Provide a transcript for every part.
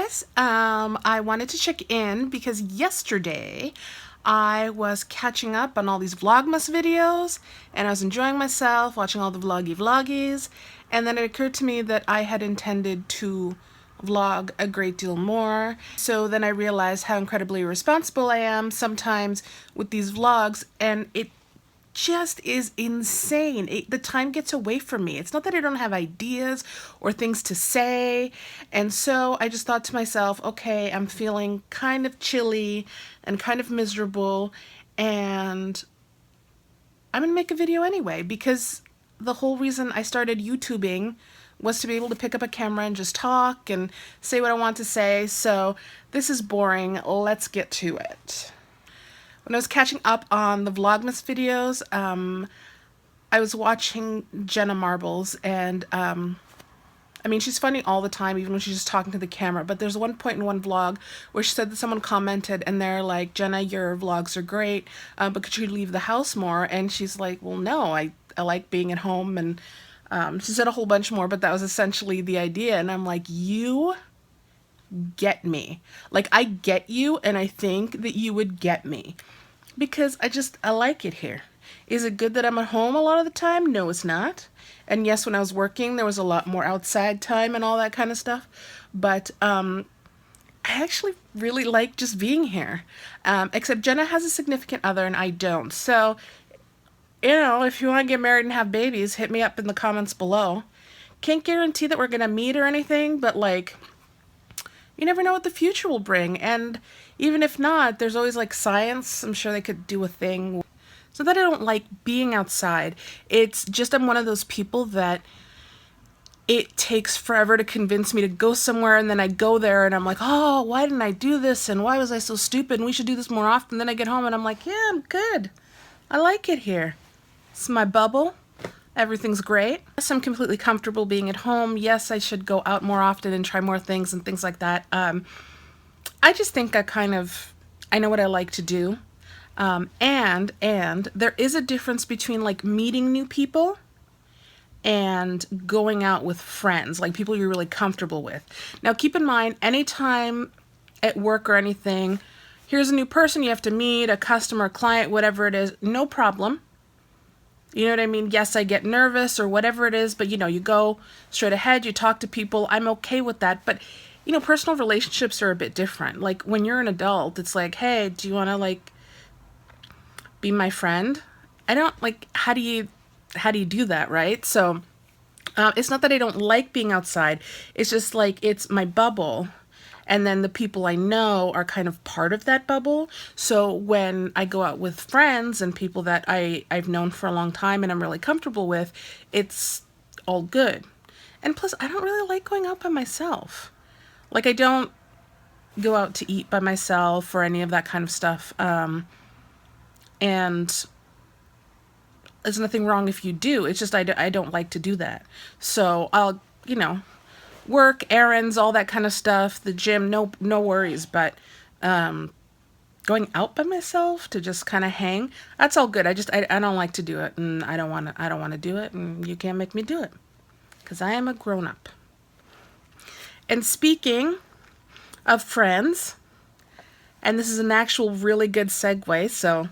guys. I wanted to check in because yesterday I was catching up on all these Vlogmas videos and I was enjoying myself watching all the vloggies, and then it occurred to me that I had intended to vlog a great deal more. So then I realized how incredibly irresponsible I am sometimes with these vlogs, and it just is insane. The time gets away from me. It's not that I don't have ideas or things to say. And so I just thought to myself, okay, I'm feeling kind of chilly and kind of miserable, and I'm gonna make a video anyway, because the whole reason I started YouTubing was to be able to pick up a camera and just talk and say what I want to say. So this is boring. Let's get to it. When I was catching up on the Vlogmas videos, I was watching Jenna Marbles, and I mean, she's funny all the time, even when she's just talking to the camera. But there's one point in one vlog where she said that someone commented, and they're like, "Jenna, your vlogs are great, but could you leave the house more?" And she's like, "Well, no, I like being at home." And she said a whole bunch more, but that was essentially the idea. And I'm like, you get me. Like, I get you, and I think that you would get me. Because I like it here. Is it good that I'm at home a lot of the time? No, it's not. And yes, when I was working, there was a lot more outside time and all that kind of stuff. But I actually really like just being here. Except Jenna has a significant other and I don't. So, you know, if you want to get married and have babies, hit me up in the comments below. Can't guarantee that we're going to meet or anything, but like, you never know what the future will bring. And even if not, there's always like science. I'm sure they could do a thing. So that I don't like being outside. It's just I'm one of those people that it takes forever to convince me to go somewhere, and then I go there and I'm like, oh, why didn't I do this? And why was I so stupid? And we should do this more often. Then I get home and I'm like, yeah, I'm good. I like it here. It's my bubble. Everything's great. Yes, I'm completely comfortable being at home. Yes, I should go out more often and try more things and things like that. I just think I know what I like to do. And there is a difference between like meeting new people and going out with friends, like people you're really comfortable with. Now, keep in mind, anytime at work or anything, here's a new person you have to meet, a customer, client, whatever it is, no problem. You know what I mean? Yes, I get nervous or whatever it is, but you know, you go straight ahead, you talk to people. I'm okay with that. But, you know, personal relationships are a bit different. Like when you're an adult, it's like, hey, do you want to like be my friend? I don't like, how do you do that, right? So it's not that I don't like being outside. It's just like, it's my bubble. And then the people I know are kind of part of that bubble. So when I go out with friends and people that I've known for a long time and I'm really comfortable with, it's all good. And plus, I don't really like going out by myself. Like, I don't go out to eat by myself or any of that kind of stuff. And there's nothing wrong if you do. It's just I don't like to do that. So I'll, you know, work, errands, all that kind of stuff, the gym, no worries. But going out by myself to just kind of hang, that's all good. I don't like to do it, and I don't want to do it, and you can't make me do it because I am a grown-up. And speaking of friends, and this is an actual really good segue, so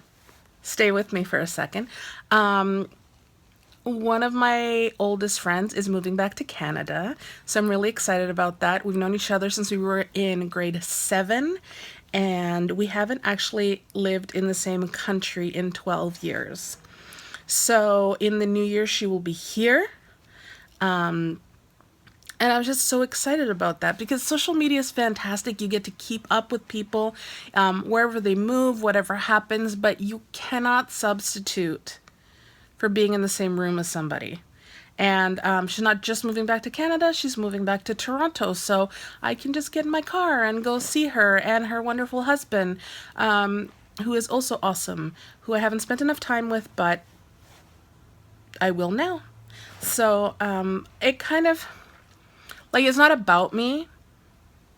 stay with me for a second. One of my oldest friends is moving back to Canada, so I'm really excited about that. We've known each other since we were in grade 7, and we haven't actually lived in the same country in 12 years. So in the new year, she will be here. And I was just so excited about that because social media is fantastic. You get to keep up with people wherever they move, whatever happens, but you cannot substitute for being in the same room as somebody. And she's not just moving back to Canada, she's moving back to Toronto. So I can just get in my car and go see her and her wonderful husband, who is also awesome, who I haven't spent enough time with, but I will now. So it kind of, like, it's not about me,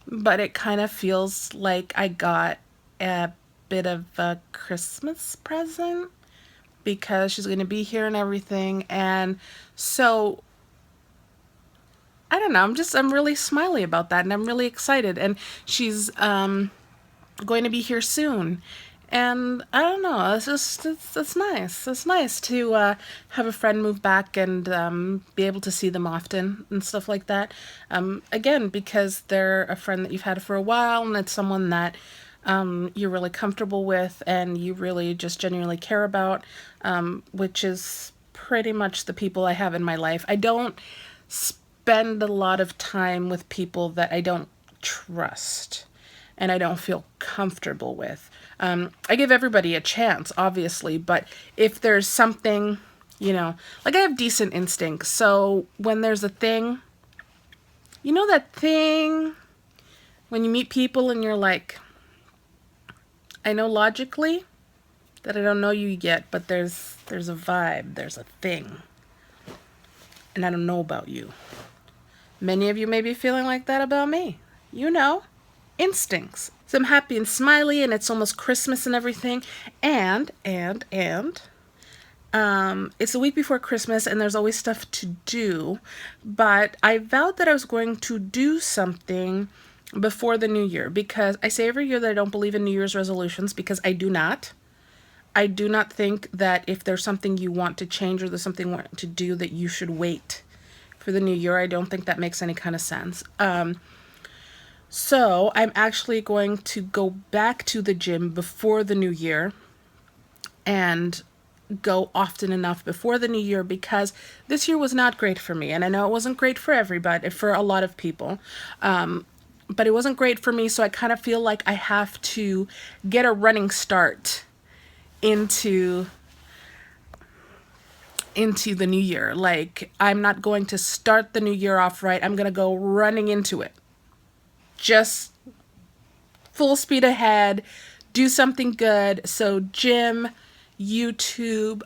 but it kind of feels like I got a bit of a Christmas present because she's going to be here and everything. And so I don't know, I'm really smiley about that, and I'm really excited. And she's going to be here soon. And I don't know, it's nice. It's nice to have a friend move back and be able to see them often and stuff like that. Again, because they're a friend that you've had for a while, and it's someone that you're really comfortable with and you really just genuinely care about, which is pretty much the people I have in my life. I don't spend a lot of time with people that I don't trust and I don't feel comfortable with. I give everybody a chance, obviously, but if there's something, you know, like I have decent instincts. So when there's a thing, you know, that thing when you meet people and you're like, I know logically that I don't know you yet, but there's a vibe, there's a thing, and I don't know about you. Many of you may be feeling like that about me. You know, instincts. So I'm happy and smiley, and it's almost Christmas and everything. And it's a week before Christmas, and there's always stuff to do. But I vowed that I was going to do something before the new year, because I say every year that I don't believe in New Year's resolutions, because I do not. I do not think that if there's something you want to change or there's something you want to do that you should wait for the new year. I don't think that makes any kind of sense. So I'm actually going to go back to the gym before the new year and go often enough before the new year, because this year was not great for me. And I know it wasn't great for everybody, for a lot of people. But it wasn't great for me, so I kind of feel like I have to get a running start into the new year. Like, I'm not going to start the new year off right. I'm going to go running into it. Just full speed ahead, do something good. So gym, YouTube,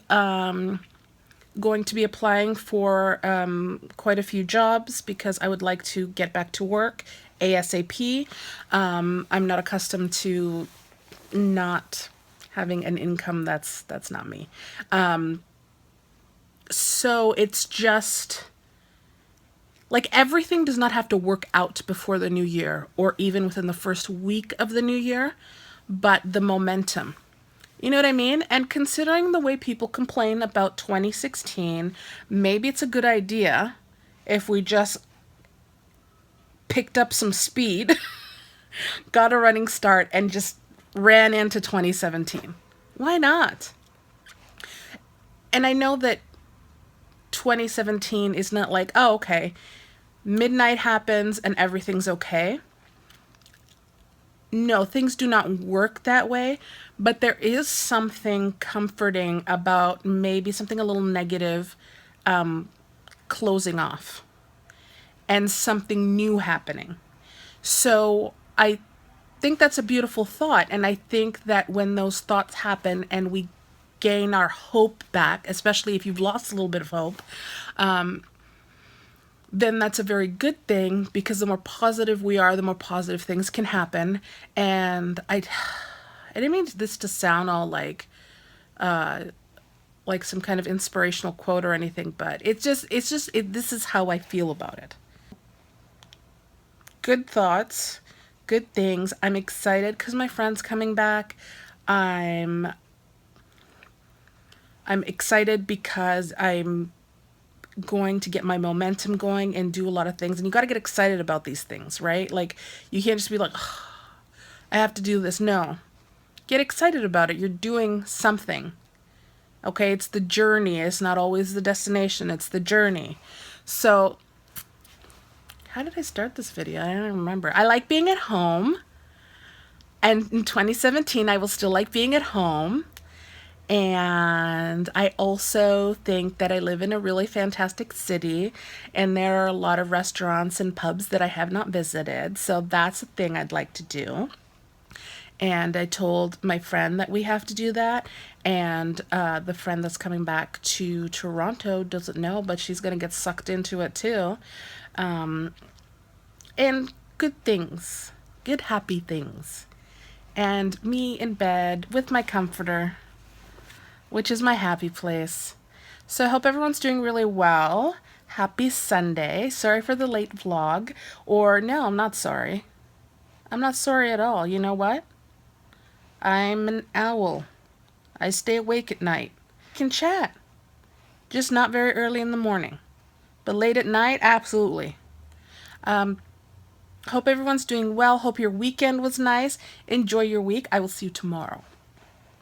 going to be applying for quite a few jobs because I would like to get back to work ASAP. I'm not accustomed to not having an income. That's not me. So it's just like everything does not have to work out before the new year or even within the first week of the new year, but the momentum. You know what I mean? And considering the way people complain about 2016, maybe it's a good idea if we just picked up some speed, got a running start, and just ran into 2017. Why not? And I know that 2017 is not like, oh, okay, midnight happens and everything's okay. No, things do not work that way, but there is something comforting about maybe something a little negative closing off and something new happening. So I think that's a beautiful thought, and I think that when those thoughts happen and we gain our hope back, especially if you've lost a little bit of hope, then that's a very good thing, because the more positive we are, the more positive things can happen. And I didn't mean this to sound all like some kind of inspirational quote or anything, but this is how I feel about it. Good thoughts, good things. I'm excited because my friend's coming back. I'm excited because I'm going to get my momentum going and do a lot of things. And you got to get excited about these things, right? Like, you can't just be like, oh, I have to do this. No, get excited about it. You're doing something. Okay, it's the journey. It's not always the destination. It's the journey. So how did I start this video? I don't remember. I like being at home. And in 2017, I will still like being at home. And I also think that I live in a really fantastic city, and there are a lot of restaurants and pubs that I have not visited. So that's a thing I'd like to do. And I told my friend that we have to do that. And the friend that's coming back to Toronto doesn't know, but she's going to get sucked into it too. And good things, good happy things. And me in bed with my comforter, which is my happy place. So I hope everyone's doing really well. Happy Sunday. Sorry for the late vlog. Or, no, I'm not sorry. I'm not sorry at all. You know what? I'm an owl. I stay awake at night. Can chat. Just not very early in the morning. But late at night, absolutely. Hope everyone's doing well. Hope your weekend was nice. Enjoy your week. I will see you tomorrow.